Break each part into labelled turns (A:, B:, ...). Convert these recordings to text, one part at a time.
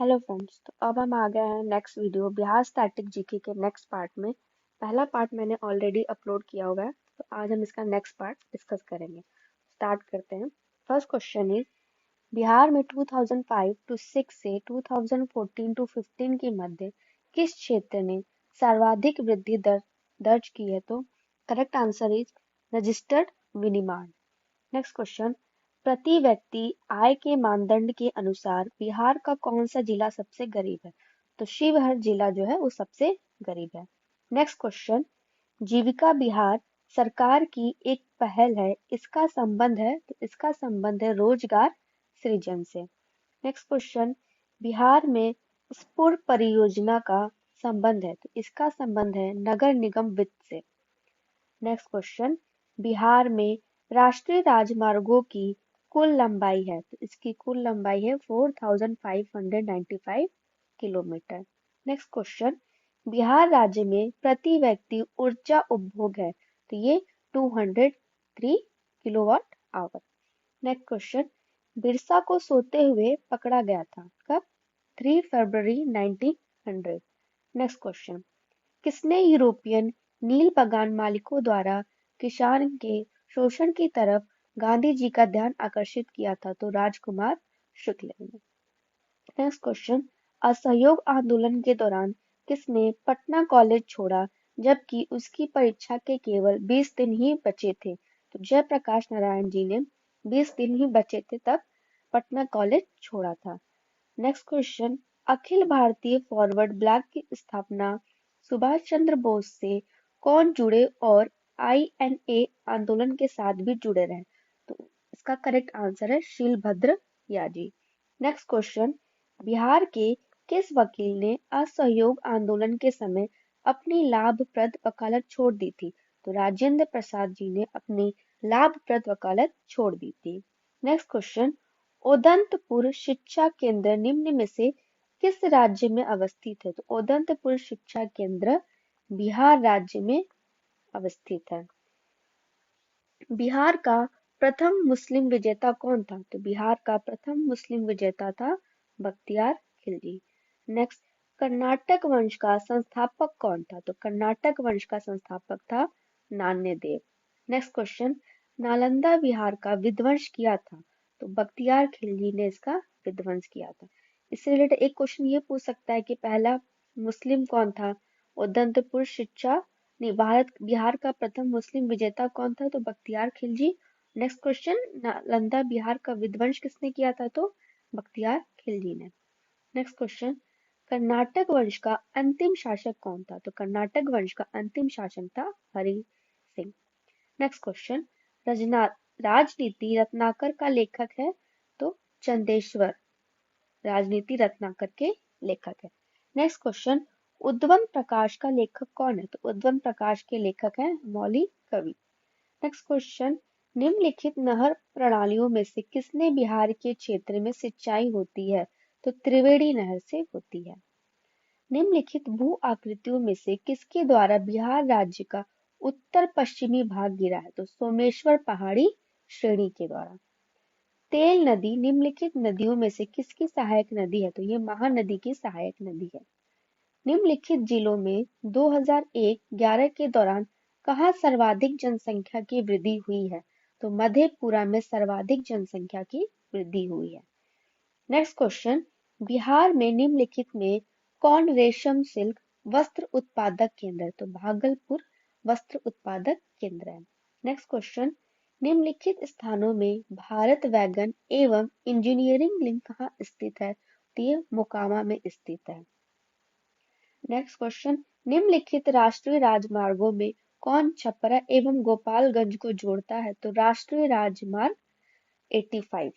A: Hello friends. तो अब हम आ गए हैं next video Bihar static GK के नेक्स्ट पार्ट में। पहला पार्ट मैंने ऑलरेडी अपलोड किया हुआ है, तो आज हम इसका नेक्स्ट पार्ट डिस्कस करेंगे। स्टार्ट करते हैं। फर्स्ट क्वेश्चन इज, बिहार में 2005 टू 6 से 2014 टू 15 के मध्य किस क्षेत्र ने सर्वाधिक वृद्धि दर दर्ज की है? तो करेक्ट आंसर इज रजिस्टर्ड विनिर्माण। नेक्स्ट क्वेश्चन, प्रति व्यक्ति आय के मानदंड के अनुसार बिहार का कौन सा जिला सबसे गरीब है? तो शिवहर जिला जो है वो सबसे गरीब है। नेक्स्ट क्वेश्चन, जीविका बिहार सरकार की एक पहल है, इसका संबंध है? तो इसका संबंध है रोजगार सृजन से। नेक्स्ट क्वेश्चन, बिहार में स्फूर परियोजना का संबंध है, तो इसका संबंध है नगर निगम वित्त से। नेक्स्ट क्वेश्चन, बिहार में राष्ट्रीय राजमार्गों की कुल लंबाई है, तो इसकी कुल लंबाई है 4595 किलोमीटर। नेक्स्ट क्वेश्चन, बिहार राज्य में प्रति व्यक्ति ऊर्जा उपभोग है, तो ये 203 kilowatt hour. Next question, Birsa को सोते हुए पकड़ा गया था, कब? 3 फरवरी 1900। नेक्स्ट क्वेश्चन, किसने यूरोपियन नील बगान मालिकों द्वारा किसान के शोषण की तरफ गांधी जी का ध्यान आकर्षित किया था? तो राजकुमार शुक्ल ने। नेक्स्ट क्वेश्चन, असहयोग आंदोलन के दौरान किसने पटना कॉलेज छोड़ा जबकि उसकी परीक्षा के केवल 20 दिन ही बचे थे? तो जयप्रकाश नारायण जी ने 20 दिन ही बचे थे तब पटना कॉलेज छोड़ा था। Next question, Akhil Bharatiya forward block की स्थापना सुभाष चंद्र बोस से कौन जुड़े और आईएनए आंदोलन के साथ भी जुड़े रहे? तो इसका करेक्ट आंसर है शीलभद्र याजी। नेक्स्ट क्वेश्चन, बिहार के किस वकील ने असहयोग आंदोलन के समय अपनी लाभप्रद वकालत छोड़ दी थी? तो राजेंद्र प्रसाद जी ने अपनी लाभप्रद वकालत छोड़ दी थी। नेक्स्ट क्वेश्चन, उदंतपुर शिक्षा केंद्र निम्न में से किस राज्य में अवस्थित है? तो उदंतपुर शिक्षा केंद्र बिहार राज्य में अवस्थित है। बिहार का प्रथम मुस्लिम विजेता कौन था? तो बिहार का प्रथम मुस्लिम विजेता था बख्तियार खिलजी। नेक्स्ट, कर्नाटक वंश का संस्थापक कौन था? तो कर्नाटक वंश का संस्थापक था नान्यदेव। नेक्स्ट क्वेश्चन, नालंदा विहार का विध्वंस किया था? तो बख्तियार खिलजी ने इसका विध्वंस किया था। इससे रिलेटेड एक क्वेश्चन ये पूछ सकता है कि पहला मुस्लिम कौन था? उदंतपुर शिक्षा नहीं, भारत बिहार का प्रथम मुस्लिम विजेता कौन था? तो बख्तियार खिलजी। नेक्स्ट क्वेश्चन, नालंदा बिहार का विध्वंस किसने किया था? तो बख्तियार खिलजी ने। नेक्स्ट क्वेश्चन, कर्नाटक वंश का अंतिम शासक कौन था? तो कर्नाटक वंश का अंतिम शासक था हरि सिंह। नेक्स्ट क्वेश्चन, रजना राजनीति रत्नाकर का लेखक है? तो चंदेश्वर राजनीति रत्नाकर के लेखक है। नेक्स्ट क्वेश्चन, उद्वम प्रकाश का लेखक कौन है? तो उद्वम प्रकाश के लेखक हैं मौली कवि। नेक्स्ट क्वेश्चन, निम्नलिखित नहर प्रणालियों में से किसने बिहार के क्षेत्र में सिंचाई होती है? तो त्रिवेणी नहर से होती है। निम्नलिखित भू आकृतियों में से किसके द्वारा बिहार राज्य का उत्तर पश्चिमी भाग घिरा है? तो सोमेश्वर पहाड़ी श्रेणी के द्वारा। तेल नदी निम्नलिखित नदियों में से किसकी सहायक नदी है? तो ये महानदी की सहायक नदी है। निम्नलिखित जिलों में 2001-11 के दौरान कहाँ सर्वाधिक जनसंख्या की वृद्धि हुई है? तो मधेपुरा में सर्वाधिक जनसंख्या की वृद्धि हुई है। नेक्स्ट क्वेश्चन, बिहार में निम्नलिखित में कौन रेशम सिल्क वस्त्र उत्पादक केंद्र है? तो भागलपुर वस्त्र उत्पादक केंद्र है। नेक्स्ट क्वेश्चन, निम्नलिखित स्थानों में भारत वैगन एवं इंजीनियरिंग लिंक कहाँ स्थित है? तो ये मोकामा में स्थित है। नेक्स्ट क्वेश्चन, निम्नलिखित राष्ट्रीय राजमार्गों में कौन छपरा एवं गोपालगंज को जोड़ता है? तो राष्ट्रीय राजमार्ग 85।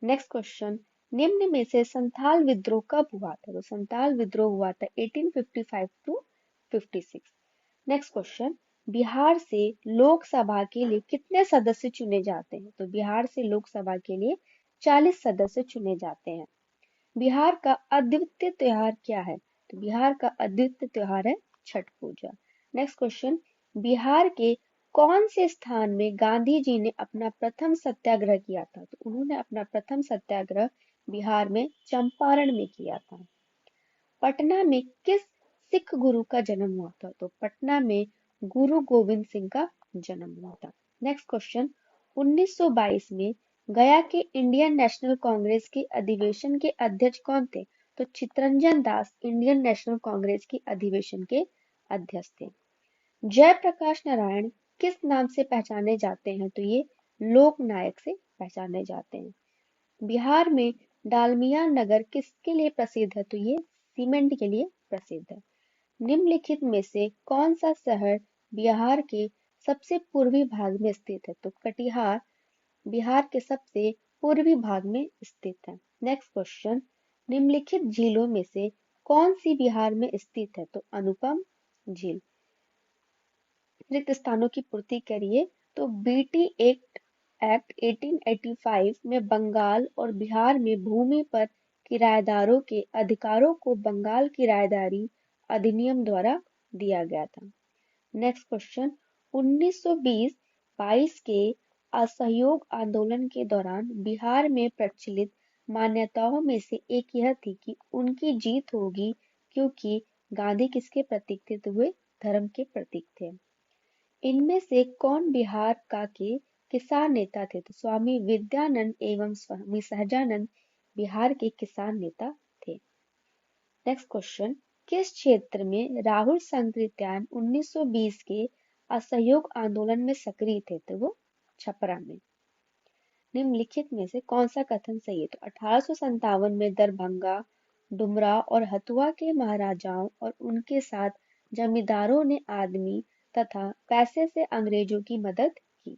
A: नेक्स्ट क्वेश्चन, निम्न में से संथाल विद्रोह कब हुआ था? तो संथाल विद्रोह हुआ था 1855 टू 56। नेक्स्ट क्वेश्चन, बिहार से लोकसभा के लिए कितने सदस्य चुने जाते हैं? तो बिहार से लोकसभा के लिए 40 सदस्य चुने जाते हैं। बिहार का अद्वितीय त्योहार क्या है? तो बिहार का अद्वितीय त्योहार है छठ पूजा। नेक्स्ट क्वेश्चन, बिहार के कौन से स्थान में गांधी जी ने अपना प्रथम सत्याग्रह किया था? तो उन्होंने अपना प्रथम सत्याग्रह बिहार में चंपारण में किया था। पटना में किस सिख गुरु का जन्म हुआ था? तो पटना में गुरु गोविंद सिंह का जन्म हुआ था। नेक्स्ट क्वेश्चन, 1922 में गया के इंडियन नेशनल कांग्रेस के अधिवेशन के अध्यक्ष कौन थे? तो चितरंजन दास इंडियन नेशनल कांग्रेस के अधिवेशन के अध्यक्ष थे। जयप्रकाश नारायण किस नाम से पहचाने जाते हैं? तो ये लोक नायक से पहचाने जाते हैं। बिहार में डालमिया नगर किसके लिए प्रसिद्ध है? तो ये सीमेंट के लिए प्रसिद्ध है। निम्नलिखित में से कौन सा शहर बिहार के सबसे पूर्वी भाग में स्थित है? तो कटिहार बिहार के सबसे पूर्वी भाग में स्थित है। नेक्स्ट क्वेश्चन, निम्नलिखित झीलों में से कौन सी बिहार में स्थित है? तो अनुपम झील। रिक्त स्थानों की पूर्ति करिए। तो बीटी एक्ट 1885 में बंगाल और बिहार में भूमि पर किराएदारों के अधिकारों को बंगाल किराएदारी अधिनियम द्वारा दिया गया था। नेक्स्ट क्वेश्चन, 1920-22 के असहयोग आंदोलन के दौरान बिहार में प्रचलित मान्यताओं में से एक यह थी कि उनकी जीत होगी क्योंकि गांधी किसके प्रतीक थे? तो वे धर्म के प्रतीक थे। इनमें से कौन बिहार का के किसान नेता थे? तो स्वामी विद्यानंद एवं स्वामी सहजानंद बिहार के किसान नेता थे। नेक्स्ट क्वेश्चन, किस क्षेत्र में राहुल सांकृत्यायन 1920 के असहयोग आंदोलन में सक्रिय थे? तो वो छपरा में। निम्नलिखित में से कौन सा कथन सही है? तो 1857 में दरभंगा, डुमरा और हथुआ के महाराजाओं और उनके साथ जमींदारों ने आदमी तथा पैसे से अंग्रेजों की मदद की।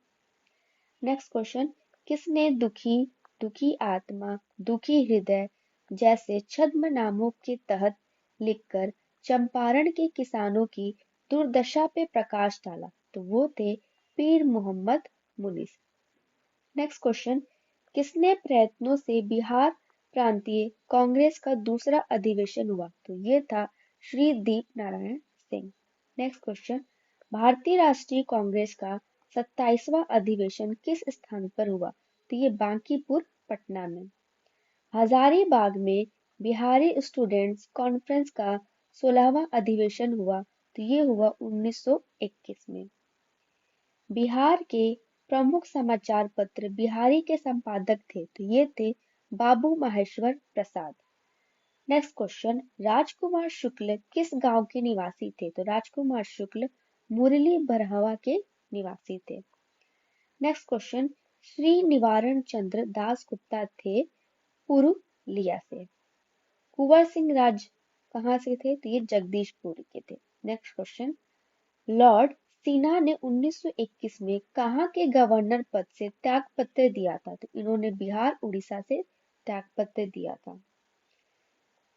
A: नेक्स्ट क्वेश्चन, किसने दुखी दुखी आत्मा दुखी हृदय जैसे छद्म नामों के तहत लिखकर चंपारण के किसानों की दुर्दशा पे प्रकाश डाला? तो वो थे पीर मोहम्मद मुनीस। नेक्स्ट क्वेश्चन, किसने प्रयत्नों से बिहार प्रांतीय कांग्रेस का दूसरा अधिवेशन हुआ? तो ये था श्री दीप नारायण सिंह। नेक्स्ट क्वेश्चन, भारतीय राष्ट्रीय कांग्रेस का 27वां अधिवेशन किस स्थान पर हुआ? तो ये बांकीपुर पटना में। हजारीबाग में बिहारी स्टूडेंट्स कॉन्फ्रेंस का 16वां अधिवेशन हुआ? तो ये हुआ 1921 में। बिहार के प्रमुख समाचार पत्र बिहारी के संपादक थे? तो ये थे बाबू माहेश्वर प्रसाद। नेक्स्ट क्वेश्चन, राजकुमार शुक्ल किस गांव के निवासी थे? तो राजकुमार शुक्ल मुरली बरहवा के निवासी थे। नेक्स्ट क्वेश्चन, श्री निवारण चंद्र दास गुप्ता थे पुरुलिया से। कुंवर सिंह राज कहाँ से थे? तो ये जगदीशपुर के थे। नेक्स्ट क्वेश्चन, लॉर्ड सिन्हा ने 1921 में कहाँ के गवर्नर पद से त्यागपत्र दिया था? तो इन्होंने बिहार उड़ीसा से त्यागपत्र दिया था।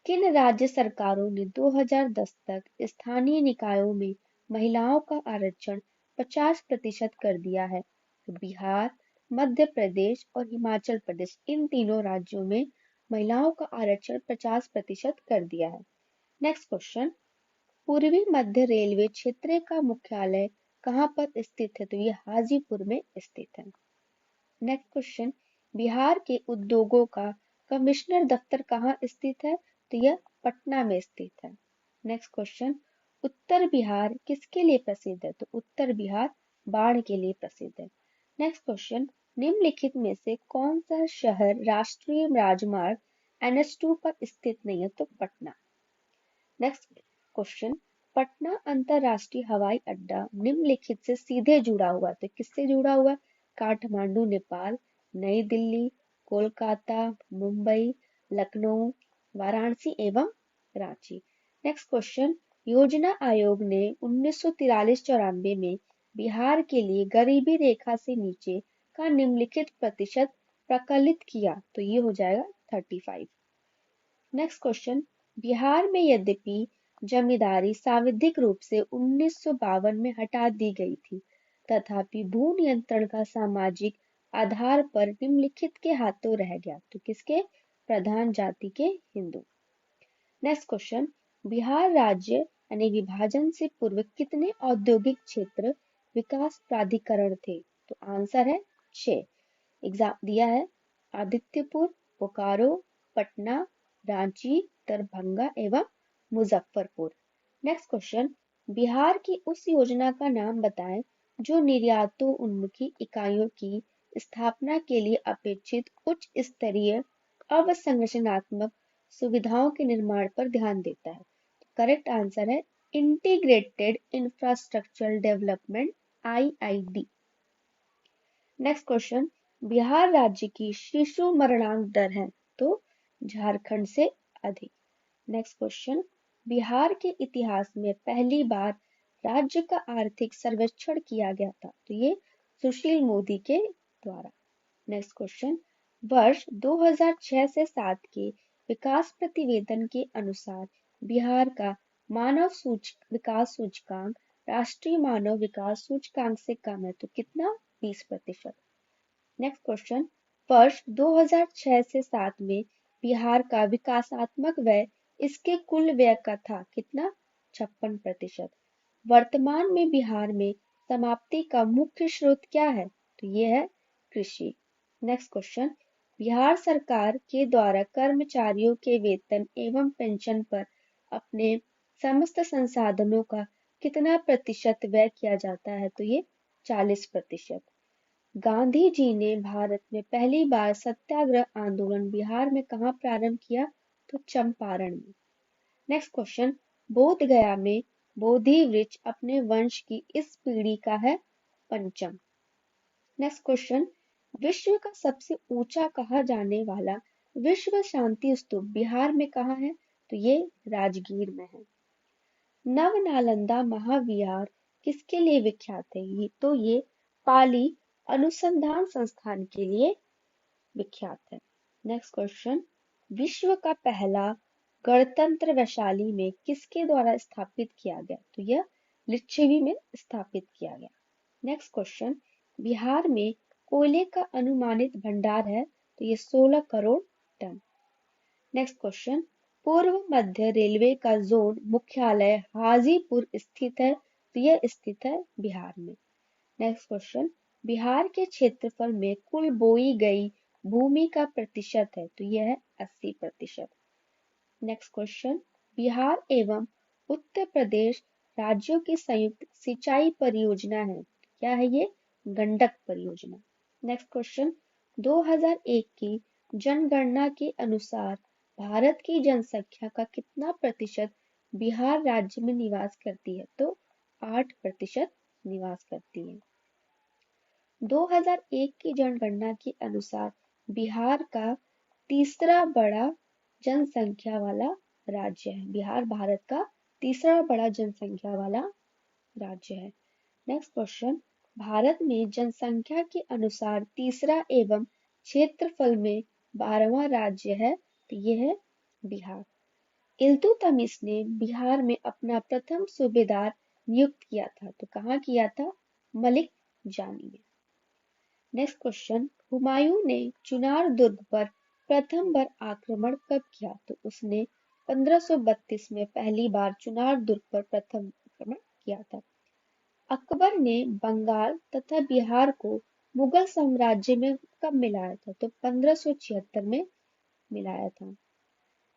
A: किन राज्य सरकारों ने 2010 तक स्थानीय निकायों में महिलाओं का आरक्षण 50% कर दिया है? तो बिहार, मध्य प्रदेश और हिमाचल प्रदेश, इन तीनों राज्यों में महिलाओं का आरक्षण 50% कर दिया है। नेक्स्ट क्वेश्चन, पूर्वी मध्य रेलवे क्षेत्र का मुख्यालय कहाँ पर स्थित है? तो ये हाजीपुर में स्थित है। नेक्स्ट क्वेश्चन, बिहार के उद्योगों का कमिश्नर दफ्तर कहाँ स्थित है? तो यह पटना में स्थित है। नेक्स्ट क्वेश्चन, उत्तर बिहार किसके लिए प्रसिद्ध है? तो उत्तर बिहार बाढ़ के लिए प्रसिद्ध है। नेक्स्ट क्वेश्चन, निम्नलिखित में से कौन सा शहर राष्ट्रीय राजमार्ग NH2 पर स्थित नहीं है? तो पटना। नेक्स्ट क्वेश्चन, पटना अंतरराष्ट्रीय हवाई अड्डा निम्नलिखित से सीधे जुड़ा हुआ? तो किससे जुड़ा हुआ? काठमांडू नेपाल, नई दिल्ली, कोलकाता, मुंबई, लखनऊ, वाराणसी एवं रांची। नेक्स्ट क्वेश्चन, योजना आयोग ने 1943-94 में बिहार के लिए गरीबी रेखा से नीचे का निम्नलिखित प्रतिशत प्रकलित किया? तो ये हो जाएगा 35। नेक्स्ट क्वेश्चन, बिहार में यद्यपि जमींदारी सांविधिक रूप से 1952 में हटा दी गई थी, तथापि भू नियंत्रण का सामाजिक आधार पर निम्नलिखित के हाथों रह गया? तो किसके? प्रधान जाति के हिंदू। नेक्स्ट क्वेश्चन, बिहार राज्य यानी विभाजन से पूर्व कितने औद्योगिक क्षेत्र विकास प्राधिकरण थे? तो आंसर है 6। एग्जाम दिया है आदित्यपुर, बोकारो, पटना, रांची, दरभंगा एवं मुजफ्फरपुर। नेक्स्ट क्वेश्चन, बिहार की उस योजना का नाम बताएं जो निर्यातोन्मुखी इकाइयों की स्थापना के लिए अपेक्षित उच्च स्तरीय अवसंरचनात्मक सुविधाओं के निर्माण पर ध्यान देता है। करेक्ट आंसर है integrated infrastructural development, IID। Next question, Bihar राज्य की शिशु मरणांक दर है तो झारखंड से अधिक। नेक्स्ट क्वेश्चन, बिहार के इतिहास में पहली बार राज्य का आर्थिक सर्वेक्षण किया गया था तो ये सुशील मोदी के द्वारा। नेक्स्ट क्वेश्चन, वर्ष 2006 से 7 के विकास प्रतिवेदन के अनुसार बिहार का मानव विकास सूचकांक राष्ट्रीय मानव विकास सूचकांक से कम है तो कितना, 20%। नेक्स्ट क्वेश्चन, वर्ष 2006 से 7 में बिहार का विकासात्मक व्यय इसके कुल व्यय का था कितना, 56%। वर्तमान में बिहार में समाप्ति का मुख्य स्रोत क्या है तो ये है कृषि। नेक्स्ट क्वेश्चन, बिहार सरकार के द्वारा कर्मचारियों के वेतन एवं पेंशन पर अपने समस्त संसाधनों का कितना प्रतिशत व्यय किया जाता है तो ये 40%। गांधी जी ने भारत में पहली बार सत्याग्रह आंदोलन बिहार में कहाँ प्रारंभ किया तो चंपारण में। नेक्स्ट क्वेश्चन, बोध गया में बोधि वृक्ष अपने वंश की इस पीढ़ी का है पंचम। नेक्स्ट क्वेश्चन, विश्व का सबसे ऊंचा कहा जाने वाला विश्व शांति स्तूप बिहार में कहाँ है तो ये राजगीर में है। नव नालंदा महाविहार किसके लिए विख्यात है ये तो ये पाली अनुसंधान संस्थान के लिए विख्यात है। नेक्स्ट क्वेश्चन, विश्व का पहला गणतंत्र वैशाली में किसके द्वारा स्थापित किया गया तो यह लिच्छवी में स्थापित किया गया। नेक्स्ट क्वेश्चन, बिहार में कोयले का अनुमानित भंडार है तो ये 16 करोड़ टन। नेक्स्ट क्वेश्चन, पूर्व मध्य रेलवे का जोन मुख्यालय हाजीपुर स्थित है तो यह स्थित है बिहार में। नेक्स्ट क्वेश्चन, बिहार के क्षेत्रफल में कुल बोई गई भूमि का प्रतिशत है तो यह है 80%। नेक्स्ट क्वेश्चन, बिहार एवं उत्तर प्रदेश राज्यों की संयुक्त सिंचाई परियोजना है, क्या है ये, गंडक परियोजना। नेक्स्ट क्वेश्चन, 2001 की जनगणना के अनुसार भारत की जनसंख्या का कितना प्रतिशत बिहार राज्य में निवास करती है तो 8% निवास करती है। 2001 की जनगणना के अनुसार बिहार का तीसरा बड़ा जनसंख्या वाला राज्य है। बिहार भारत का तीसरा बड़ा जनसंख्या वाला राज्य है। नेक्स्ट क्वेश्चन, भारत में जनसंख्या के अनुसार तीसरा एवं क्षेत्रफल में 12वां राज्य है तो ये है बिहार। इल्तुतमिश ने बिहार में अपना प्रथम सूबेदार नियुक्त किया था तो कहाँ किया था, मलिक जानी में। नेक्स्ट क्वेश्चन, हुमायूं ने चुनार दुर्ग पर प्रथम बार आक्रमण कब किया तो उसने 1532 में पहली बार चुनार दुर्ग पर प्रथम आक्रमण किया था। अकबर ने बंगाल तथा बिहार को मुगल साम्राज्य में कब मिलाया था तो 1576 में मिलाया था।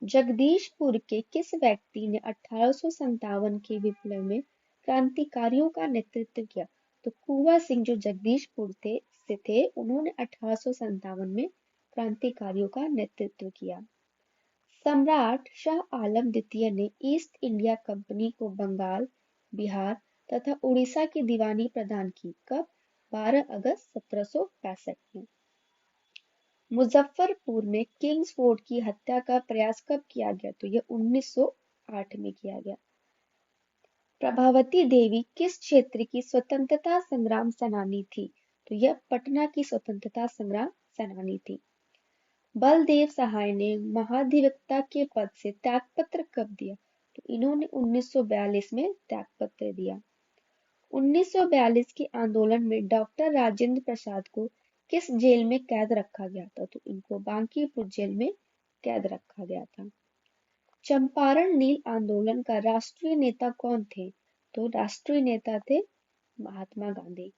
A: जगदीशपुर के किस व्यक्ति ने 1857 के विप्लव में क्रांतिकारियों का नेतृत्व किया तो कुंवर सिंह जो जगदीशपुर से थे उन्होंने 1857 में क्रांतिकारियों का नेतृत्व किया। सम्राट शाह आलम द्वितीय ने ईस्ट इंडिया कंपनी को बंगाल, बिहार तथा उड़ीसा की दीवानी प्रदान की कब, 12 अगस्त 1765 में। मुजफ्फरपुर में किंग्स फोर्ट की हत्या का प्रयास कब किया गया तो यह 1908 में किया गया। प्रभावती देवी किस क्षेत्र की स्वतंत्रता संग्राम सेनानी थी तो यह पटना की स्वतंत्रता संग्राम सेनानी थी। बलदेव सहाय ने महाधिवक्ता के पद से त्यागपत्र कब दिया तो इन्होंने 1942 में त्यागपत्र दिया। 1942 के आंदोलन में डॉक्टर राजेंद्र प्रसाद को किस जेल में कैद रखा गया था तो इनको बांकीपुर जेल में कैद रखा गया था। चंपारण नील आंदोलन का राष्ट्रीय नेता कौन थे तो राष्ट्रीय नेता थे महात्मा गांधी।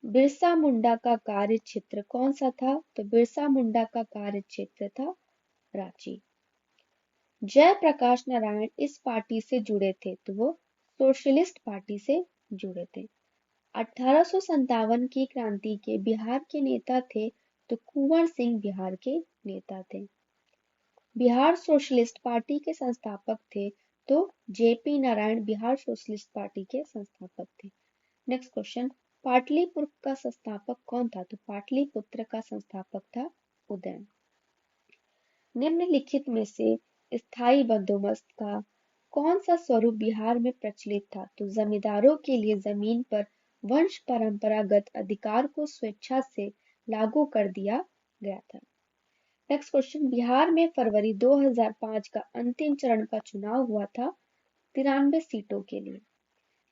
A: बिरसा मुंडा का कार्य क्षेत्र कौन सा था तो बिरसा मुंडा का कार्य क्षेत्र था रांची। जयप्रकाश नारायण इस पार्टी से जुड़े थे तो वो सोशलिस्ट पार्टी से जुड़े थे। 1857 की क्रांति के बिहार के नेता थे तो कुंवर सिंह बिहार के नेता थे। बिहार सोशलिस्ट पार्टी के संस्थापक थे तो JP Narayan Bihar socialist party के संस्थापक थे। नेक्स्ट क्वेश्चन, पाटलिपुत्र का संस्थापक कौन था? तो पाटलिपुत्र का संस्थापक था उदयन। निम्नलिखित में से स्थायी बंदोबस्त का कौन सा स्वरूप बिहार में प्रचलित था? तो जमींदारों के लिए जमीन पर वंश परंपरागत अधिकार को स्वेच्छा से लागू कर दिया गया था। नेक्स्ट क्वेश्चन, बिहार में फरवरी 2005 का अंतिम चरण का चुनाव हुआ था 93 सीटों के लिए।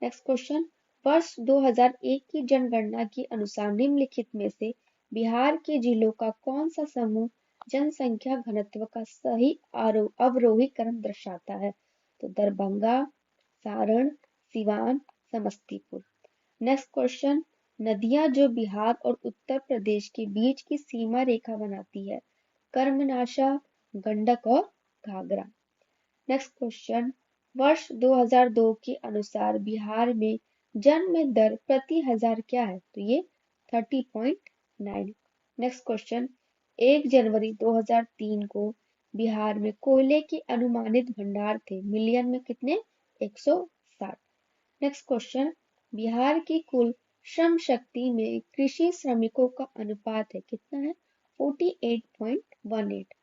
A: नेक्स्ट क्वेश्चन, वर्ष 2001 की जनगणना के अनुसार निम्नलिखित में से बिहार के जिलों का कौन सा समूह जनसंख्या घनत्व का सही अवरोही क्रम दर्शाता है? तो दरभंगा, सारण, सिवान, समस्तीपुर। नेक्स्ट क्वेश्चन, नदियां जो बिहार और उत्तर प्रदेश के बीच की सीमा रेखा बनाती है? कर्मनाशा, गंडक और घाघरा। नेक्स्ट क्वेश्चन, वर्ष 2002 के अनुसार बिहार में जन्म दर प्रति हजार क्या है? तो ये 30.9। नेक्स्ट क्वेश्चन, 1 जनवरी 2003 को बिहार में कोयले के अनुमानित भंडार थे मिलियन में कितने? 160। नेक्स्ट क्वेश्चन, बिहार की कुल श्रम शक्ति में कृषि श्रमिकों का अनुपात है कितना है? 48.18।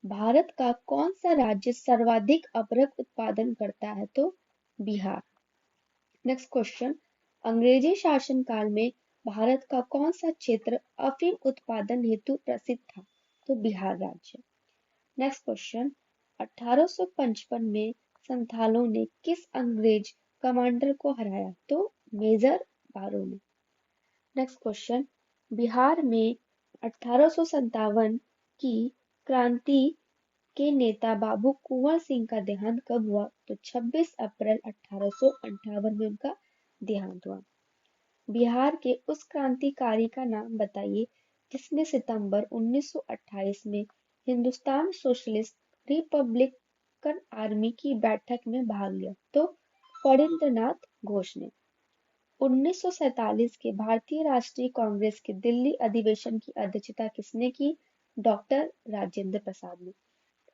A: भारत का कौन सा राज्य सर्वाधिक अबरख उत्पादन करता है? तो बिहार। नेक्स्ट क्वेश्चन, अंग्रेजी शासन काल में भारत का कौन सा क्षेत्र अफीम उत्पादन हेतु प्रसिद्ध था? तो बिहार राज्य। नेक्स्ट क्वेश्चन, 1855 में संथालों ने किस अंग्रेज कमांडर को हराया? तो मेजर बारो ने। नेक्स्ट क्वेश्चन, बिहार में 1857 की क्रांति के नेता बाबू कुंवर सिंह का देहांत कब हुआ? तो 26 अप्रैल 1858 में उनका देहांत हुआ। बिहार के उस क्रांतिकारी का नाम बताइए जिसने सितंबर 1928 में हिंदुस्तान सोशलिस्ट रिपब्लिकन आर्मी की बैठक में भाग लिया? तो फणींद्रनाथ घोष ने। 1947 के भारतीय राष्ट्रीय कांग्रेस के दिल्ली अधिवेशन की अध्यक्षता किसने की? डॉक्टर राजेंद्र प्रसाद ने।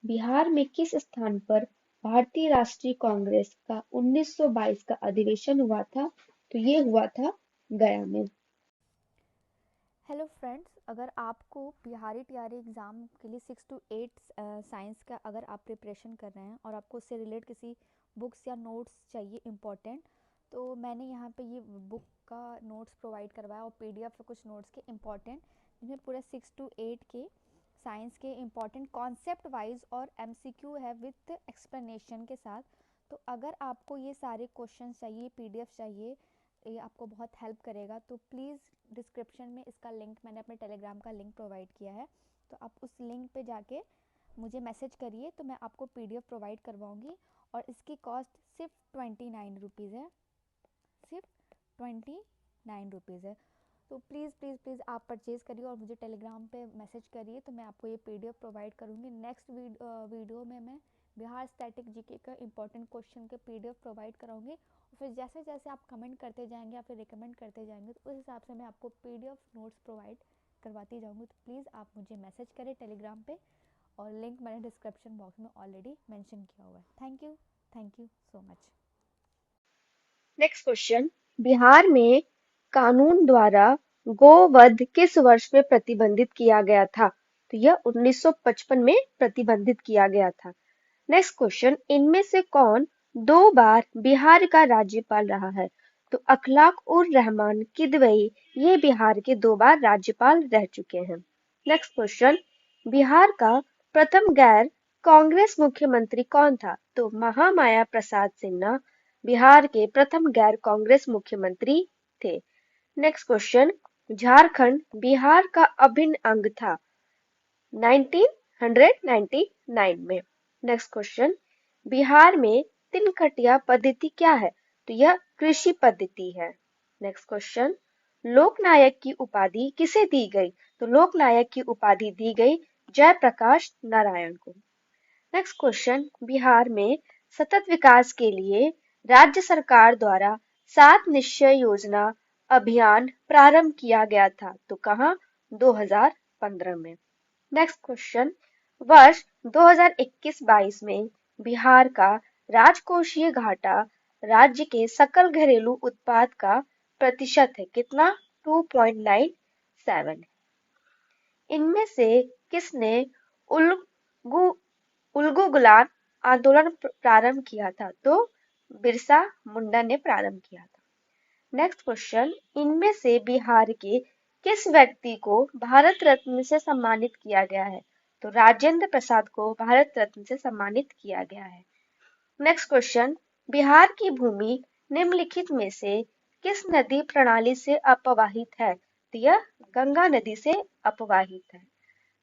A: बिहार में किस स्थान पर भारतीय राष्ट्रीय कांग्रेस का 1922 का अधिवेशन हुआ था? तो ये हुआ था गया में।
B: हेलो फ्रेंड्स, अगर आपको बिहारी टीआरई एग्ज़ाम के लिए 6 to 8 साइंस का अगर आप प्रिपरेशन कर रहे हैं और आपको उससे रिलेट किसी बुक्स या नोट्स चाहिए इम्पोर्टेंट, तो मैंने यहाँ पे ये बुक का नोट्स प्रोवाइड करवाया और पीडीएफ है कुछ नोट्स के इम्पोर्टेंट, जिनमें पूरे 6 to 8 के साइंस के इम्पॉर्टेंट कॉन्सेप्ट वाइज और एमसीक्यू है विथ एक्सप्लेनेशन के साथ। तो अगर आपको ये सारे क्वेश्चन चाहिए, पीडीएफ चाहिए, ये आपको बहुत हेल्प करेगा, तो प्लीज़ डिस्क्रिप्शन में इसका लिंक, मैंने अपने टेलीग्राम का लिंक प्रोवाइड किया है, तो आप उस लिंक पे जाके मुझे मैसेज करिए तो मैं आपको पीडीएफ प्रोवाइड करवाऊँगी। और इसकी कॉस्ट सिर्फ 29 रुपीज़ है, सिर्फ 29 रुपीज़ है। तो प्लीज़ प्लीज़ प्लीज़ आप परचेज़ करिए और मुझे टेलीग्राम पे मैसेज करिए तो मैं आपको ये पीडीएफ प्रोवाइड करूँगी। नेक्स्ट वीडियो में मैं बिहार स्टैटिक जीके का इंपॉर्टेंट क्वेश्चन के पीडीएफ प्रोवाइड कराऊंगी और फिर जैसे जैसे आप कमेंट करते जाएंगे या फिर रिकमेंड करते जाएंगे तो उस हिसाब से मैं आपको पीडीएफ नोट्स प्रोवाइड करवाती जाऊंगी। तो प्लीज़ आप मुझे मैसेज करें टेलीग्राम पे और लिंक मैंने डिस्क्रिप्शन बॉक्स में ऑलरेडी मेंशन किया हुआ है। Thank you so much.
A: Next question, Bihar में कानून द्वारा गोवध किस वर्ष में प्रतिबंधित किया गया था? तो यह 1955 में प्रतिबंधित किया गया था। नेक्स्ट क्वेश्चन, इनमें से कौन 2 बार बिहार का राज्यपाल रहा है? तो अखलाक उर रहमान किदवई ये बिहार के 2 बार राज्यपाल रह चुके हैं। नेक्स्ट क्वेश्चन, बिहार का प्रथम गैर कांग्रेस मुख्यमंत्री कौन था? तो महामाया प्रसाद सिन्हा बिहार के प्रथम गैर कांग्रेस मुख्यमंत्री थे। नेक्स्ट क्वेश्चन, झारखंड बिहार का अभिन्न अंग था 1999 में। नेक्स्ट क्वेश्चन, बिहार में तिनकटिया पद्धति क्या है? तो यह कृषि पद्धति है। नेक्स्ट क्वेश्चन, लोकनायक की उपाधि किसे दी गई? तो लोकनायक की उपाधि दी गई जयप्रकाश नारायण को। नेक्स्ट क्वेश्चन, बिहार में सतत विकास के लिए राज्य सरकार द्वारा 7 निश्चय योजना अभियान प्रारंभ किया गया था, तो कहाँ? 2015 में। नेक्स्ट क्वेश्चन, वर्ष 2021-22 में बिहार का राजकोषीय घाटा राज्य के सकल घरेलू उत्पाद का प्रतिशत है कितना? 2.97। इनमें से किसने उल्गू उल्गू आंदोलन प्रारंभ किया था? तो बिरसा मुंडा ने प्रारंभ किया था। नेक्स्ट क्वेश्चन, इनमें से बिहार के किस व्यक्ति को भारत रत्न से सम्मानित किया गया है? तो राजेंद्र प्रसाद को भारत रत्न से सम्मानित किया गया है। नेक्स्ट क्वेश्चन, बिहार की भूमि निम्नलिखित में से किस नदी प्रणाली से अपवाहित है? तो यह गंगा नदी से अपवाहित है।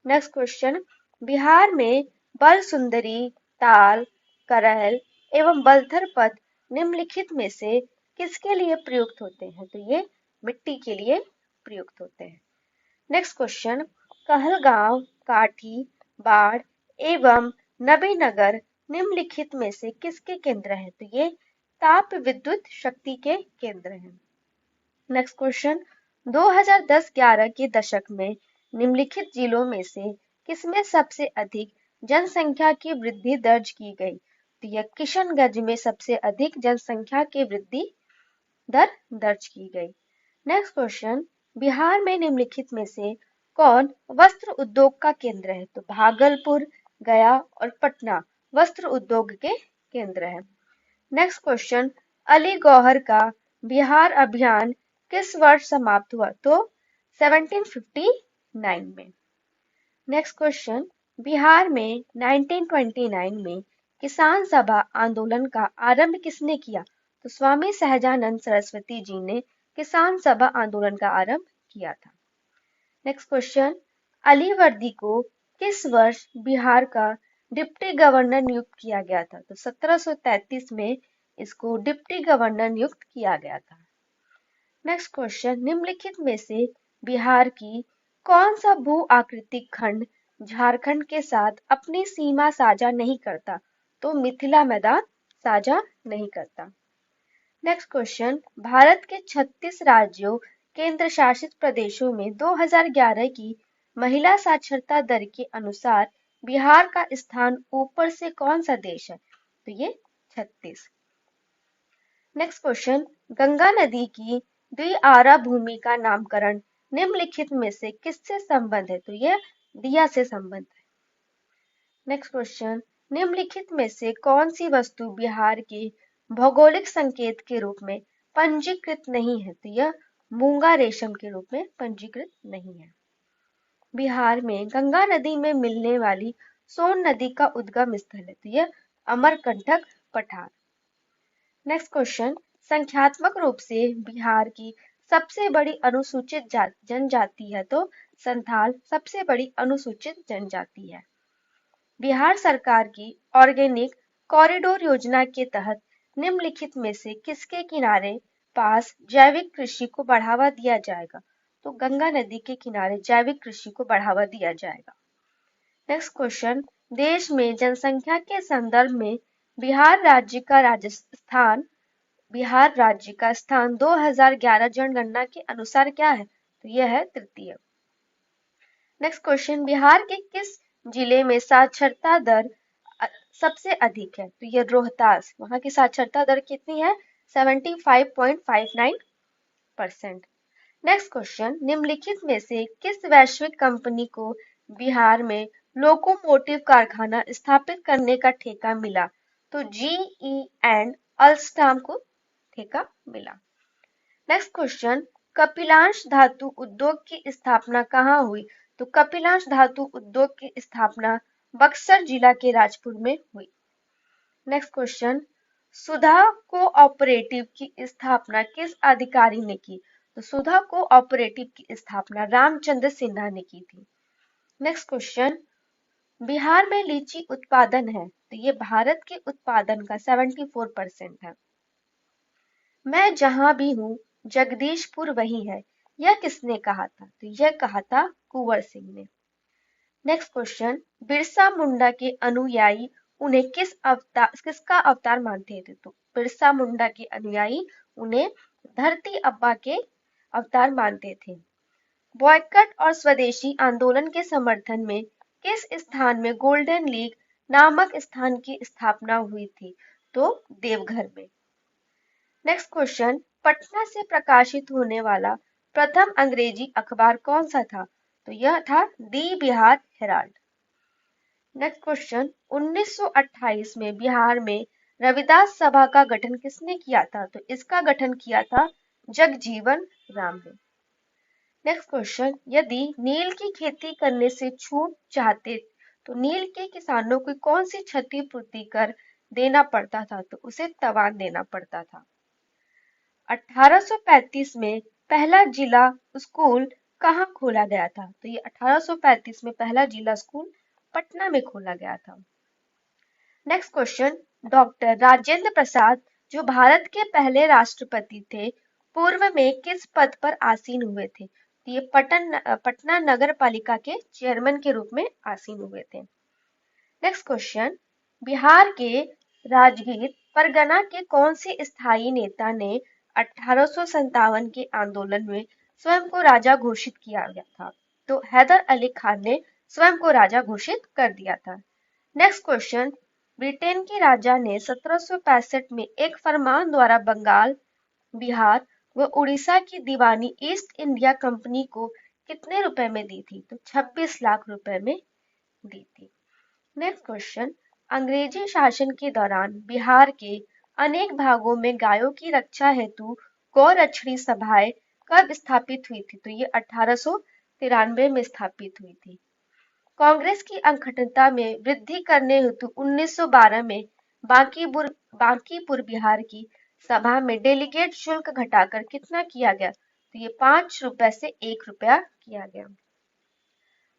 A: नेक्स्ट क्वेश्चन, बिहार में बल सुंदरी, ताल, करहल एवं बलथर पद निम्नलिखित में से किसके लिए प्रयुक्त होते हैं? तो ये मिट्टी के लिए प्रयुक्त होते हैं। नेक्स्ट क्वेश्चन, कहलगांव, काठी, बाढ़ एवं नबीनगर निम्नलिखित में से किसके केंद्र हैं? तो ये ताप विद्युत शक्ति के केंद्र हैं। नेक्स्ट क्वेश्चन, 2010-11 के दशक में निम्नलिखित जिलों में से किसमें सबसे अधिक जनसंख्या की वृद्धि दर्ज की गई? तो यह किशनगंज में सबसे अधिक जनसंख्या की वृद्धि दर दर्ज की गई। नेक्स्ट क्वेश्चन, बिहार में निम्नलिखित में से कौन वस्त्र उद्योग का केंद्र है? तो भागलपुर, गया और पटना वस्त्र उद्योग के केंद्र है। नेक्स्ट क्वेश्चन, अली गौहर का बिहार अभियान किस वर्ष समाप्त हुआ? तो 1759 में। नेक्स्ट क्वेश्चन, बिहार में 1929 में किसान सभा आंदोलन का आरंभ किसने किया? तो स्वामी सहजानंद सरस्वती जी ने किसान सभा आंदोलन का आरंभ किया था। नेक्स्ट क्वेश्चन, अली वर्दी को किस वर्ष बिहार का डिप्टी गवर्नर नियुक्त किया गया था? तो 1733 में इसको डिप्टी गवर्नर नियुक्त किया गया था। नेक्स्ट क्वेश्चन, निम्नलिखित में से बिहार की कौन सा भू आकृतिक खंड झारखंड के साथ अपनी सीमा साझा नहीं करता? तो मिथिला मैदान साझा नहीं करता। नेक्स्ट क्वेश्चन, भारत के 36 राज्यों केंद्र शासित प्रदेशों में 2011 की महिला साक्षरता दर के अनुसार बिहार का स्थान ऊपर से कौन सा देश है? तो ये 36। नेक्स्ट क्वेश्चन, गंगा नदी की द्विआरा भूमि का नामकरण निम्नलिखित में से किससे संबंध है? तो यह दिया से संबंध है। नेक्स्ट क्वेश्चन, निम्नलिखित में से कौन सी वस्तु बिहार के भौगोलिक संकेत के रूप में पंजीकृत नहीं है? तो यह मूंगा रेशम के रूप में पंजीकृत नहीं है। बिहार में गंगा नदी में मिलने वाली सोन नदी का उद्गम स्थल है? तो यह अमरकंटक पठार। नेक्स्ट क्वेश्चन, संख्यात्मक रूप से बिहार की सबसे बड़ी अनुसूचित जनजाति है? तो संथाल सबसे बड़ी अनुसूचित जनजाति है। बिहार सरकार की ऑर्गेनिक कॉरिडोर योजना के तहत निम्नलिखित में से किसके किनारे पास जैविक कृषि को बढ़ावा दिया जाएगा? तो गंगा नदी के किनारे जैविक कृषि को बढ़ावा दिया जाएगा। नेक्स्ट क्वेश्चन, देश में जनसंख्या के संदर्भ में बिहार राज्य का स्थान 2011 जनगणना के अनुसार क्या है? तो यह है तृतीय। नेक्स्ट क्वेश्चन, बिहार के किस जिले में साक्षरता दर सबसे अधिक है? तो यह रोहतास, वहां की साक्षरता दर कितनी है? 75.59%। नेक्स्ट क्वेश्चन, निम्नलिखित में से किस वैश्विक कंपनी को बिहार में लोकोमोटिव कारखाना स्थापित करने का ठेका मिला? तो GE एंड अल्स्टॉम को ठेका मिला। नेक्स्ट क्वेश्चन, कपिलांश धातु उद्योग की स्थापना कहाँ हुई? तो कपिलांश धातु उद्योग की स्थापना बक्सर जिला के राजपुर में हुई। नेक्स्ट क्वेश्चन, सुधा कोऑपरेटिव की स्थापना किस अधिकारी ने की? तो सुधा कोऑपरेटिव की स्थापना रामचंद्र सिन्हा ने की थी। नेक्स्ट क्वेश्चन, बिहार में लीची उत्पादन है? तो ये भारत के उत्पादन का 74% है। मैं जहां भी हूँ जगदीशपुर वही है, यह किसने कहा था? तो यह कहा था कुंवर सिंह ने। नेक्स्ट क्वेश्चन, बिरसा मुंडा के अनुयायी उन्हें किसका अवतार मानते थे? तो बिरसा मुंडा के अनुयायी उन्हें धरती अब्बा के अवतार मानते थे। बॉयकट और स्वदेशी आंदोलन के समर्थन में किस स्थान में गोल्डन लीग नामक स्थान की स्थापना हुई थी? तो देवघर में। नेक्स्ट क्वेश्चन, पटना से प्रकाशित होने वाला प्रथम अंग्रेजी अखबार कौन सा था? तो यह था दी बिहार हेराल्ड। नेक्स्ट क्वेश्चन, 1928 में बिहार में रविदास सभा का गठन किसने किया था? तो इसका गठन किया था जगजीवन राम ने। नेक्स्ट क्वेश्चन, यदि नील की खेती करने से छूट चाहते तो नील के किसानों को कौन सी क्षतिपूर्ति कर देना पड़ता था? तो उसे तवान देना पड़ता था। 1835 में पहला जिला स्कूल कहाँ खोला गया था? तो ये 1835 में पहला जिला स्कूल पटना में खोला गया था। Next question, doctor Rajendra Prasad जो भारत के पहले राष्ट्रपति थे, पूर्व में किस पद पर आसीन हुए थे? तो ये पटना नगर पालिका के चेयरमैन के रूप में आसीन हुए थे। नेक्स्ट क्वेश्चन, बिहार के राजगीर परगना के कौन से स्थायी नेता ने 1857 के आंदोलन में स्वयं को राजा घोषित किया गया था? तो हैदर अली खान ने स्वयं को राजा घोषित कर दिया था। नेक्स्ट क्वेश्चन, ब्रिटेन के राजा ने 1765 में एक फरमान द्वारा बंगाल, बिहार व उड़ीसा की दीवानी ईस्ट इंडिया कंपनी को कितने रुपए में दी थी? तो 26 लाख रुपए में दी थी। नेक्स्ट क्वेश्चन, अंग्रेजी शासन के दौरान बिहार के अनेक भागों में गायों की रक्षा हेतु गौरक्षणी सभाएं कब स्थापित हुई थी? तो ये 1893 में स्थापित हुई थी। कांग्रेस की अंगठता में वृद्धि करने हेतु 1912 में बांकीपुर बिहार की सभा में डेलीगेट शुल्क घटाकर कितना किया गया? तो ये 5 रुपए से 1 रुपया किया गया।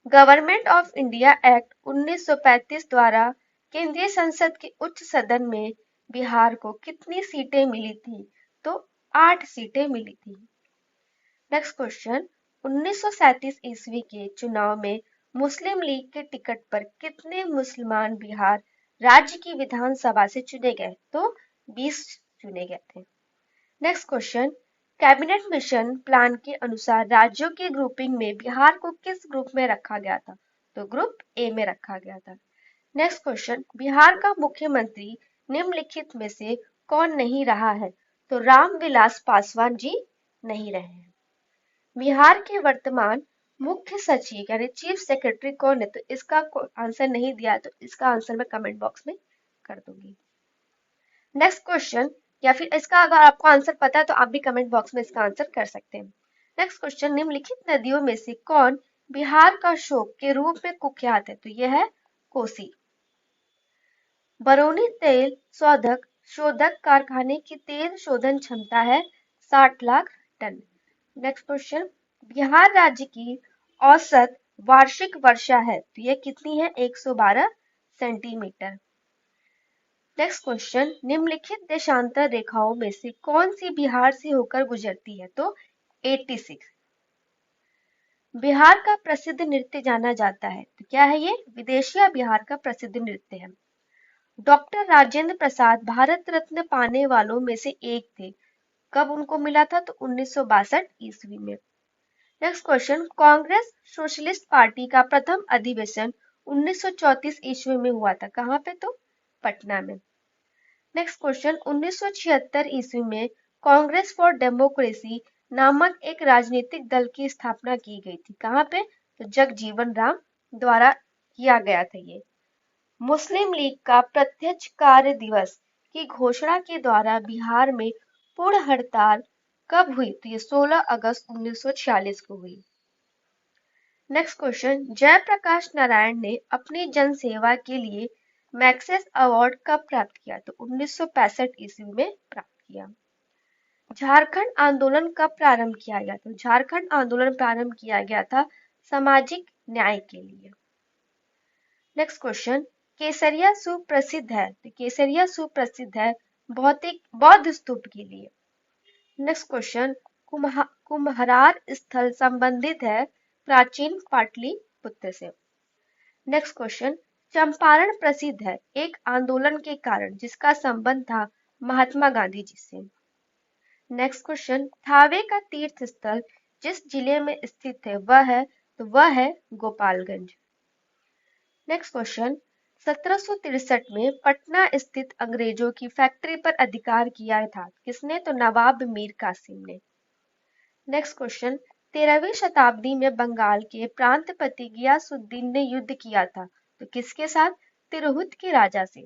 A: गवर्नमेंट ऑफ इंडिया एक्ट 1935 द्वारा केंद्रीय संसद के उच्च सदन में बिहार को कितनी सीटें मिली थी? तो 8 सीटें मिली थी। नेक्स्ट क्वेश्चन, 1937 ईस्वी के चुनाव में मुस्लिम लीग के टिकट पर कितने मुसलमान बिहार राज्य की विधानसभा से चुने गए? तो 20 चुने गए थे। Next question, cabinet mission plan के अनुसार राज्यों की ग्रुपिंग में बिहार को किस ग्रुप में रखा गया था? तो ग्रुप ए में रखा गया था। नेक्स्ट क्वेश्चन, बिहार का मुख्यमंत्री निम्नलिखित में से कौन नहीं रहा है? तो रामविलास पासवान जी नहीं रहे हैं। बिहार के वर्तमान मुख्य सचिव यानी चीफ सेक्रेटरी कौन है? तो इसका आंसर नहीं दिया, तो इसका आंसर मैं कमेंट बॉक्स में कर दूंगी। नेक्स्ट क्वेश्चन, या फिर इसका अगर आपको आंसर पता है तो आप भी कमेंट बॉक्स में इसका आंसर कर सकते हैं। नेक्स्ट क्वेश्चन, निम्नलिखित नदियों में से कौन बिहार का शोक के रूप में कुख्यात है? तो यह है कोसी। बरौनी तेल शोधक कारखाने की तेल शोधन क्षमता है 60 lakh ton. Next question, Bihar राज्य की औसत वार्षिक वर्षा है तो यह कितनी है? 112 सेंटीमीटर। नेक्स्ट क्वेश्चन, निम्नलिखित देशांतर रेखाओं में से कौन सी बिहार से होकर गुजरती है? तो 86। बिहार का प्रसिद्ध नृत्य जाना जाता है तो क्या है ये? विदेशिया बिहार का प्रसिद्ध नृत्य है। डॉक्टर राजेंद्र प्रसाद भारत रत्न पाने वालों में से एक थे, कब उनको मिला था? तो 1962 ईस्वी में। Next question, Congress socialist party का प्रथम अधिवेशन 1934 ईस्वी में हुआ था, कहाँ पे? तो पटना में। नेक्स्ट क्वेश्चन, 1976 ईस्वी में कांग्रेस फॉर डेमोक्रेसी नामक एक राजनीतिक दल की स्थापना की गई थी, कहाँ पे? तो जगजीवन राम द्वारा किया गया था ये। मुस्लिम लीग का प्रत्यक्ष कार्य दिवस की घोषणा के द्वारा बिहार में पूर्ण हड़ताल कब हुई? तो ये 16 अगस्त 1946 को हुई। नेक्स्ट क्वेश्चन, जयप्रकाश नारायण ने अपनी जनसेवा के लिए मैक्सेस अवार्ड कब प्राप्त किया? तो 1965 ईस्वी में प्राप्त किया। झारखंड आंदोलन कब प्रारंभ किया गया? तो झारखंड आंदोलन प्रारंभ किया गया था सामाजिक न्याय के लिए। नेक्स्ट क्वेश्चन, केसरिया सुप्रसिद्ध है तो केसरिया सुप्रसिद्ध है बौद्ध स्तूप के लिए। नेक्स्ट क्वेश्चन, कुम्हरार स्थल संबंधित है प्राचीन पाटलिपुत्र से। नेक्स्ट क्वेश्चन, चंपारण प्रसिद्ध है एक आंदोलन के कारण जिसका संबंध था महात्मा गांधी जी से। नेक्स्ट क्वेश्चन, थावे का तीर्थ स्थल जिस जिले में स्थित है वह है गोपालगंज। नेक्स्ट क्वेश्चन, 1763 में पटना स्थित अंग्रेजों की फैक्ट्री पर अधिकार किया था किसने? तो नवाब मीर कासिम ने। नेक्स्ट क्वेश्चन, 13वीं शताब्दी में बंगाल के प्रांतपति गियासुद्दीन ने युद्ध किया था तो किसके साथ? तिरहुत के राजा से।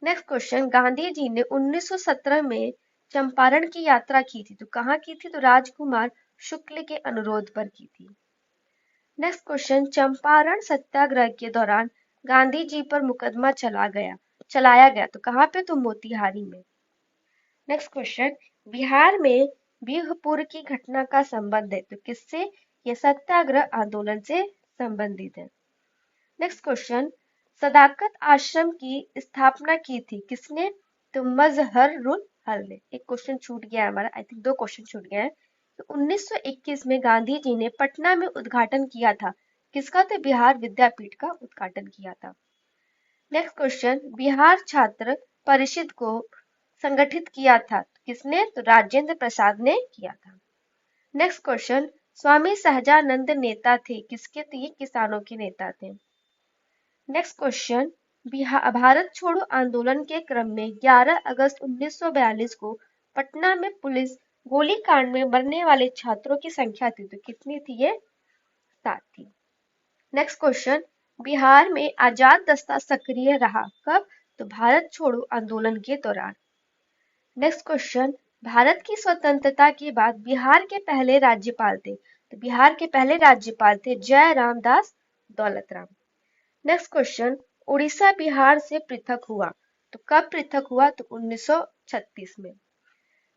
A: नेक्स्ट क्वेश्चन, गांधी जी ने 1917 में चंपारण की यात्रा की थी तो कहाँ की थी? तो राजकुमार शुक्ल के अनुरोध पर की थी। नेक्स्ट क्वेश्चन, चंपारण सत्याग्रह के दौरान गांधी जी पर मुकदमा चलाया गया तो कहाँ पे? तो मोतिहारी में। नेक्स्ट क्वेश्चन, बिहार में बिहपुर की घटना का संबंध है तो किससे? ये सत्याग्रह आंदोलन से संबंधित है। नेक्स्ट क्वेश्चन, सदाकत आश्रम की स्थापना की थी किसने? तो मजहरुल हल ने। एक क्वेश्चन छूट गया है हमारा, आई थिंक 2 क्वेश्चन छूट गए हैं। तो 1921 में गांधी जी ने पटना में उद्घाटन किया था किसका? तो बिहार विद्यापीठ का उद्घाटन किया था। नेक्स्ट क्वेश्चन, बिहार छात्र परिषद को संगठित किया था किसने? तो राजेंद्र प्रसाद ने किया था। नेक्स्ट क्वेश्चन, स्वामी सहजानंद नेता थे किसके? तो ये किसानों के नेता थे। नेक्स्ट क्वेश्चन, भारत छोड़ो आंदोलन के क्रम में 11 अगस्त 1942 को पटना में पुलिस गोलीकांड में मरने वाले छात्रों की संख्या थी तो कितनी थी? ये 7 थी। नेक्स्ट क्वेश्चन, बिहार में आजाद दस्ता सक्रिय रहा कब? तो भारत छोड़ो आंदोलन के दौरान। नेक्स्ट क्वेश्चन, भारत की स्वतंत्रता के बाद बिहार के पहले राज्यपाल थे तो बिहार के पहले राज्यपाल थे जय रामदास दौलतराम। नेक्स्ट क्वेश्चन, उड़ीसा बिहार से पृथक हुआ तो कब पृथक हुआ? तो 1936 में।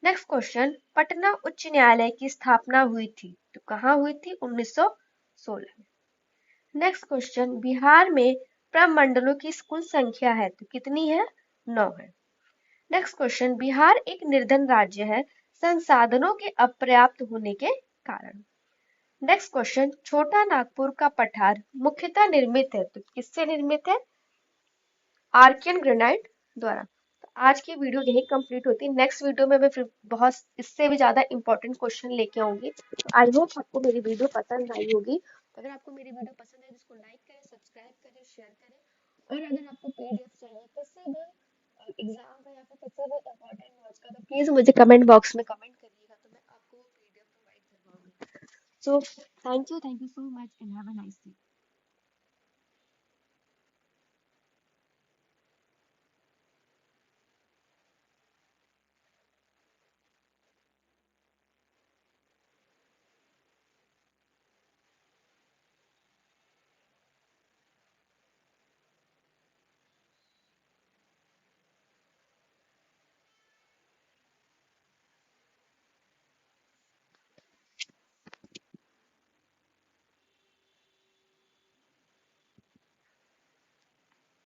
A: नेक्स्ट क्वेश्चन, पटना उच्च न्यायालय की स्थापना हुई थी तो कहाँ हुई थी? 1916 में। नेक्स्ट क्वेश्चन, बिहार में प्रमंडलों की कुल संख्या है तो कितनी है? 9 है। नेक्स्ट क्वेश्चन, बिहार एक निर्धन राज्य है संसाधनों के अपर्याप्त होने के कारण। नेक्स्ट क्वेश्चन, छोटा नागपुर का पठार मुख्यतः निर्मित है तो किससे निर्मित है? आर्कियन ग्रेनाइट द्वारा। तो आज की वीडियो यही कंप्लीट होती है। नेक्स्ट वीडियो में मैं फिर बहुत इससे भी ज्यादा इंपॉर्टेंट क्वेश्चन लेके आऊंगी। आई होप आपको मेरी वीडियो पसंद आई होगी। तो अगर आपको मेरी वीडियो पसंद है तो इसको लाइक करें, सब्सक्राइब करें, शेयर करें। और अगर आपको पीडीएफ चाहिए किसी भी एग्जाम का या फिर किसी भी इंपॉर्टेंट नोट्स का तो प्लीज मुझे कमेंट बॉक्स में कमेंट करिएगा तो मैं आपको वो पीडीएफ प्रोवाइड करवाऊंगी। So thank you so much and have a nice day.